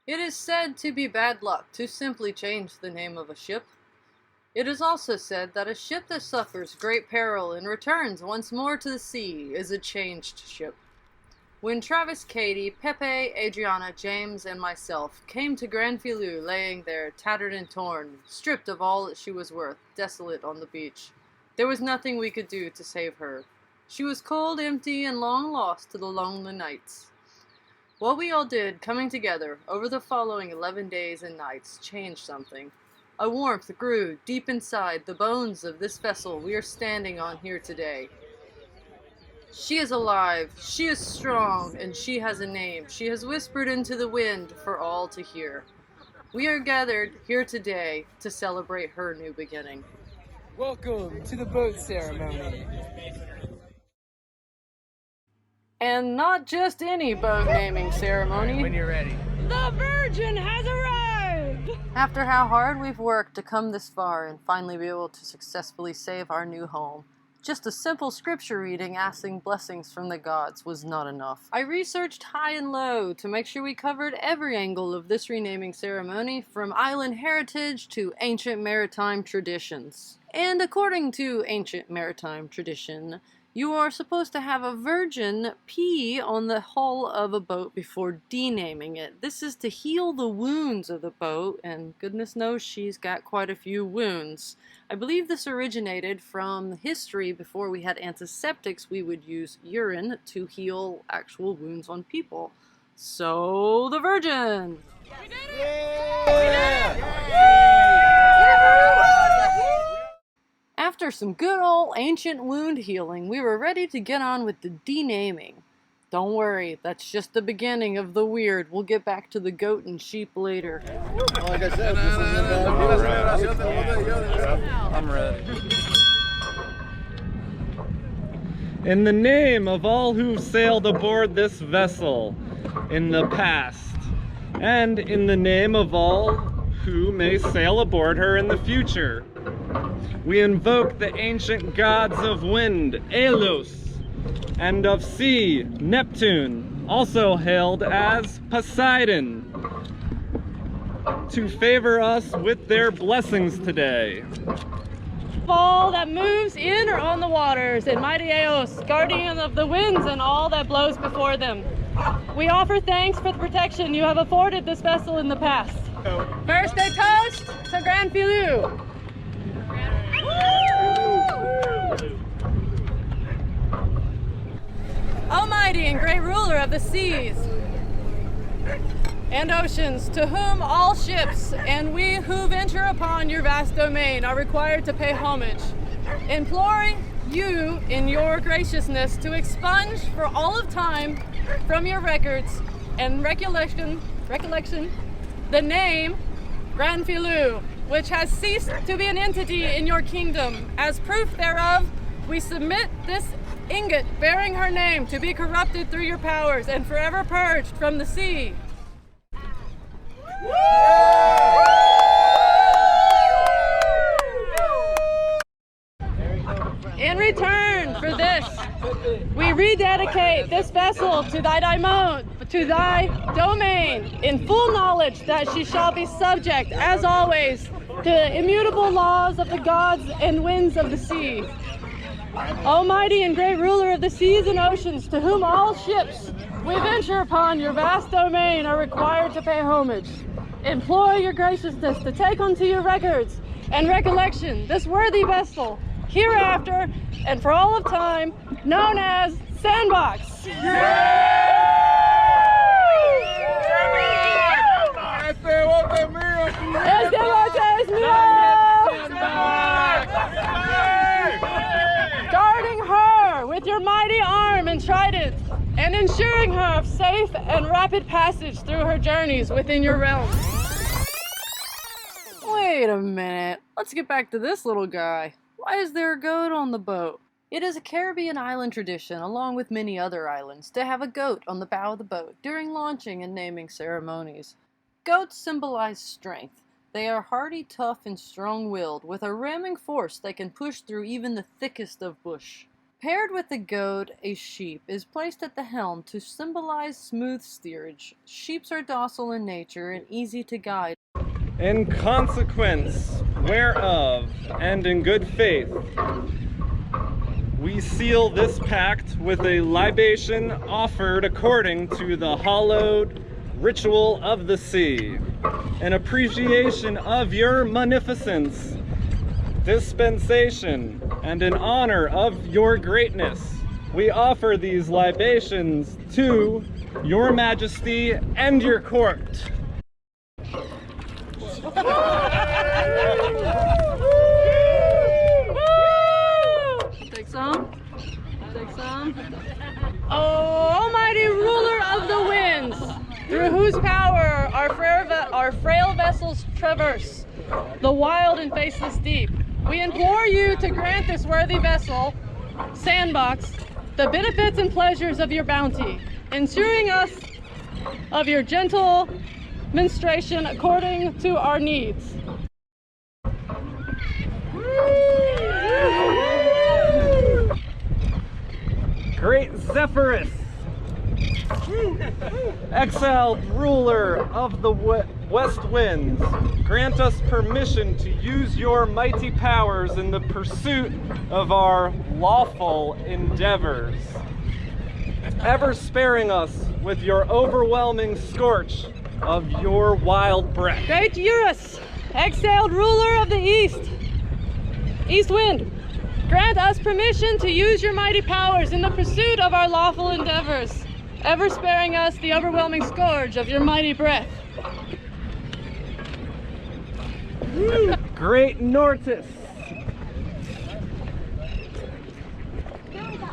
It is said to be bad luck to simply change the name of a ship. It is also said that a ship that suffers great peril and returns once more to the sea is a changed ship. When Travis, Katie, Pepe, Adriana, James, and myself came to Grand Filou laying there, tattered and torn, stripped of all that she was worth, desolate on the beach, there was nothing we could do to save her. She was cold, empty, and long lost to the lonely nights. What we all did, coming together, over the following 11 days and nights, changed something. A warmth grew deep inside the bones of this vessel we are standing on here today. She is alive, she is strong, and she has a name. She has whispered into the wind for all to hear. We are gathered here today to celebrate her new beginning. Welcome to the boat ceremony. And not just any boat naming ceremony. When you're ready. The Virgin has arrived! After how hard we've worked to come this far and finally be able to successfully save our new home, just a simple scripture reading asking blessings from the gods was not enough. I researched high and low to make sure we covered every angle of this renaming ceremony, from island heritage to ancient maritime traditions. And according to ancient maritime tradition, you are supposed to have a virgin pee on the hull of a boat before denaming it. This is to heal the wounds of the boat, and goodness knows she's got quite a few wounds. I believe this originated from history. Before we had antiseptics, we would use urine to heal actual wounds on people. So, the virgin! We did it! Yeah! We did it! After some good old ancient wound healing, we were ready to get on with the denaming. Don't worry, that's just the beginning of the weird. We'll get back to the goat and sheep later. Like I said, I'm ready. In the name of all who've sailed aboard this vessel in the past, and in the name of all who may sail aboard her in the future, we invoke the ancient gods of wind, Elos, and of sea, Neptune, also hailed as Poseidon, to favor us with their blessings today. All that moves in or on the waters, and mighty Eos, guardian of the winds and all that blows before them. We offer thanks for the protection you have afforded this vessel in the past. First a toast to Grand Filou. Almighty and great ruler of the seas and oceans, to whom all ships and we who venture upon your vast domain are required to pay homage, imploring you in your graciousness to expunge for all of time from your records and recollection the name Grand Filou, which has ceased to be an entity in your kingdom. As proof thereof, we submit this ingot bearing her name to be corrupted through your powers and forever purged from the sea. In return for this, we rededicate this vessel to thy domain, in full knowledge that she shall be subject, as always, to the immutable laws of the gods and winds of the sea. Almighty and great ruler of the seas and oceans, to whom all ships we venture upon your vast domain are required to pay homage, implore your graciousness to take unto your records and recollection this worthy vessel, hereafter and for all of time, known as SandBox. Guarding her with your mighty arm and trident, and ensuring her safe and rapid passage through her journeys within your realm. Wait a minute, let's get back to this little guy. Why is there a goat on the boat? It is a Caribbean island tradition, along with many other islands, to have a goat on the bow of the boat during launching and naming ceremonies. Goats symbolize strength. They are hardy, tough, and strong-willed, with a ramming force that can push through even the thickest of bush. Paired with the goad, a sheep is placed at the helm to symbolize smooth steerage. Sheeps are docile in nature and easy to guide. In consequence whereof, and in good faith, we seal this pact with a libation offered according to the hallowed ritual of the sea. In appreciation of your munificence, dispensation, and in honor of your greatness, we offer these libations to your majesty and your court. Take some. Take some. Oh, almighty ruler of the winds, through whose power our frail vessels traverse the wild and faceless deep, we implore you to grant this worthy vessel, SandBox, the benefits and pleasures of your bounty, ensuring us of your gentle ministration according to our needs. Great Zephyrus, exiled ruler of the west winds, grant us permission to use your mighty powers in the pursuit of our lawful endeavors, ever sparing us with your overwhelming scorch of your wild breath. Great Eurus, exiled ruler of the east wind, grant us permission to use your mighty powers in the pursuit of our lawful endeavors, ever sparing us the overwhelming scourge of your mighty breath. Great Nortus,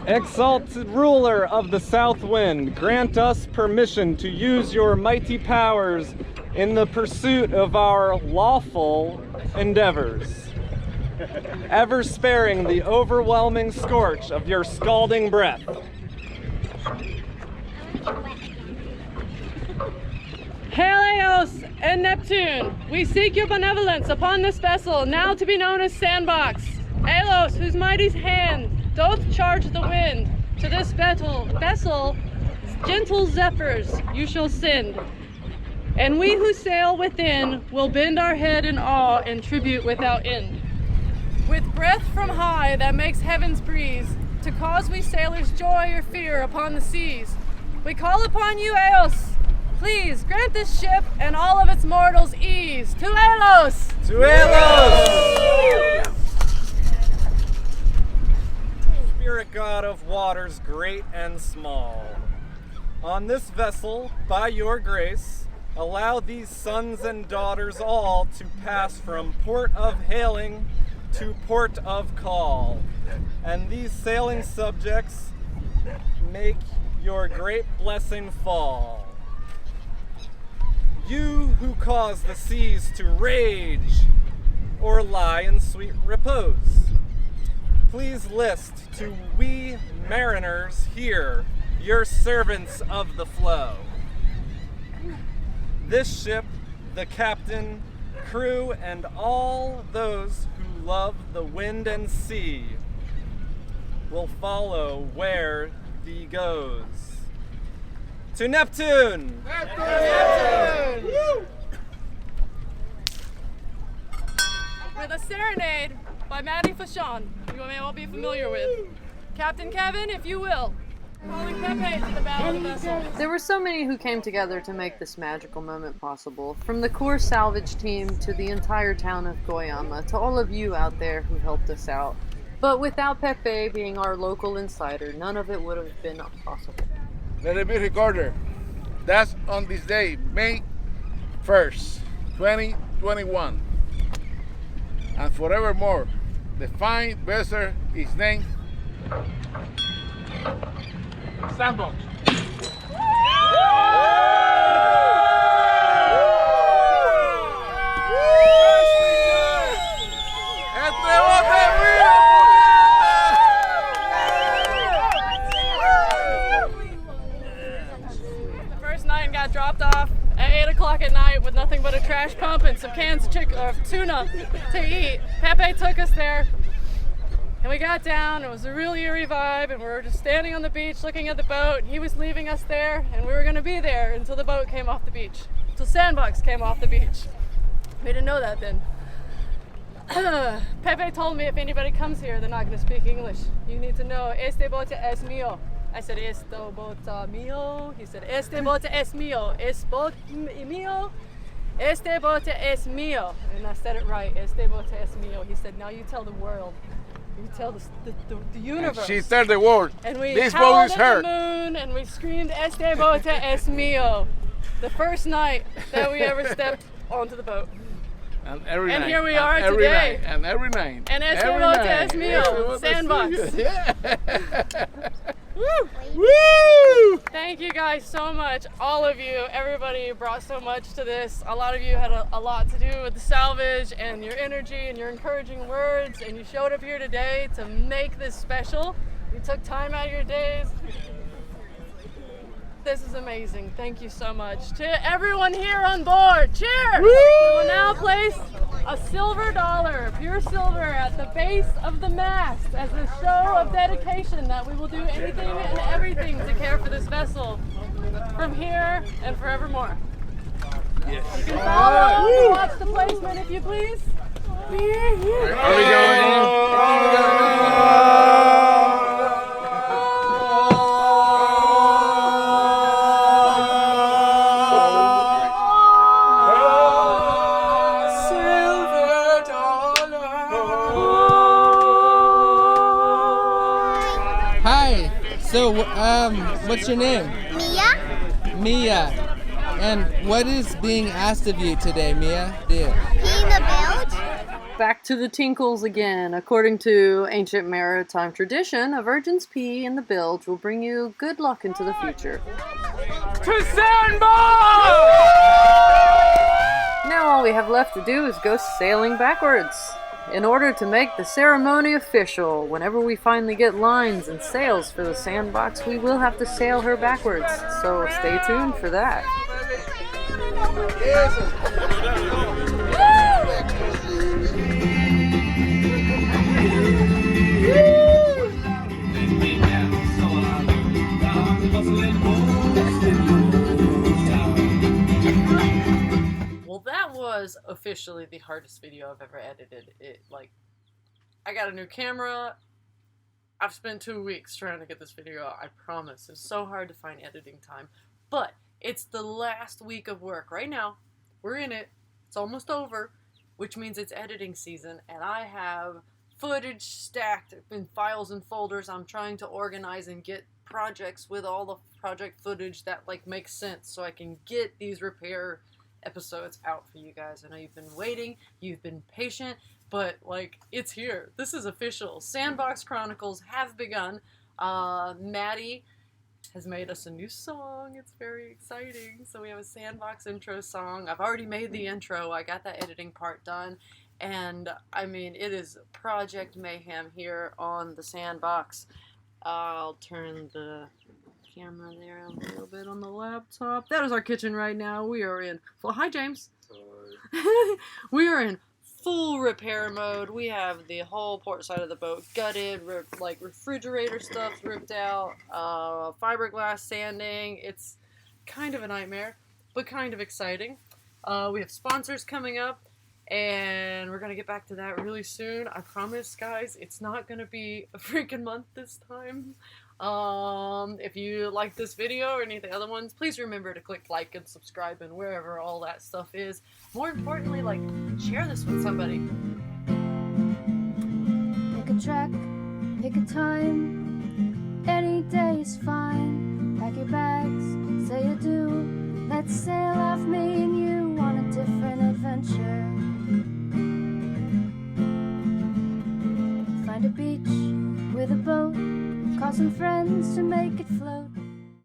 exalted ruler of the south wind, grant us permission to use your mighty powers in the pursuit of our lawful endeavors, ever sparing the overwhelming scorch of your scalding breath. Hail Eos and Neptune, we seek your benevolence upon this vessel, now to be known as SandBox. Eos, whose mighty hand doth charge the wind, to this vessel gentle zephyrs you shall send. And we who sail within will bend our head in awe and tribute without end. With breath from high that makes heavens breeze, to cause we sailors joy or fear upon the seas, we call upon you, Eos. Please grant this ship and all of its mortals ease. To Elos! To Elos! Spirit God of waters great and small, on this vessel, by your grace, allow these sons and daughters all to pass from port of hailing to port of call, and these sailing subjects make your great blessing fall. You who cause the seas to rage or lie in sweet repose, please list to we mariners here, your servants of the flow. This ship, the captain, crew, and all those who love the wind and sea will follow where thee goes. To Neptune! Neptune! With a serenade by Maddie Fashon, you may all be familiar with. Captain Kevin, if you will. Calling Pepe to the bow of the vessel. There were so many who came together to make this magical moment possible, from the core salvage team to the entire town of Goyama, to all of you out there who helped us out. But without Pepe being our local insider, none of it would have been possible. Let it be recorded. That's on this day, May 1st, 2021. And forevermore, the fine vessel is named SandBox. The first night got dropped off at 8 o'clock at night with nothing but a trash pump and some cans of tuna to eat. Pepe took us there, And we got down, it was a real eerie vibe, and we were just standing on the beach looking at the boat. He was leaving us there, and we were gonna be there until the boat came off the beach. Until SandBox came off the beach. We didn't know that then. Pepe told me if anybody comes here, they're not gonna speak English. You need to know, este bote es mío. I said, esto bote mío. He said, este bote es mío. Es bote mío. Este bote es mío. And I said it right, este bote es mío. He said, now you tell the world. You tell the universe. And she said the word. And we This boat howled is at hurt. the moon and we screamed, este bote es mío. The first night that we ever stepped onto the boat. And every And night. here we and are every today. Night, and every night. And este every bote night. es mío. Este bote es SandBox. Yeah. Woo! Woo! Thank you guys so much. All of you, everybody brought so much to this. A lot of you had a lot to do with the salvage and your energy and your encouraging words, and you showed up here today to make this special. You took time out of your days. This is amazing. Thank you so much. To everyone here on board, cheers! We will now place a silver dollar, pure silver, at the base of the mast as a show of dedication that we will do anything and everything to care for this vessel from here and forevermore. Yes. You can follow and watch the placement if you please. Are we going? Hi. So, what's your name? Mia, Mia. And what is being asked of you today, Mia? Dear. pee in the bilge. Back to the tinkles again. According to ancient maritime tradition, a virgin's pee in the bilge will bring you good luck into the future. To SandBox! Now all we have left to do is go sailing backwards. In order to make the ceremony official, whenever we finally get lines and sails for the SandBox, we will have to sail her backwards. So stay tuned for that. Well, that was officially the hardest video I've ever edited. I got a new camera. I've spent 2 weeks trying to get this video out, I promise. It's so hard to find editing time. But it's the last week of work. Right now, we're in it. It's almost over, which means it's editing season, and I have footage stacked in files and folders. I'm trying to organize and get projects with all the project footage that makes sense so I can get these repair episodes out for you guys. I know you've been waiting, you've been patient, but it's here. This is official. SandBox Chronicles have begun. Maddie has made us a new song. It's very exciting. So we have a SandBox intro song. I've already made the intro. I got that editing part done. And I mean, it is Project Mayhem here on the SandBox. I'll turn the camera there a little bit on the laptop. That is our kitchen right now. We are in full. Hi, James. We are in full repair mode. We have the whole port side of the boat gutted, refrigerator stuff ripped out, fiberglass sanding. It's kind of a nightmare, but kind of exciting. We have sponsors coming up, and we're gonna get back to that really soon. I promise, guys, it's not gonna be a freaking month this time. If you like this video or any of the other ones, please remember to click like and subscribe and wherever all that stuff is. More importantly, share this with somebody. Pick a track, pick a time, any day is fine. Pack your bags, say adieu, let's sail off, me and you, on a different adventure. Find a beach with a boat, call some friends to make it fun.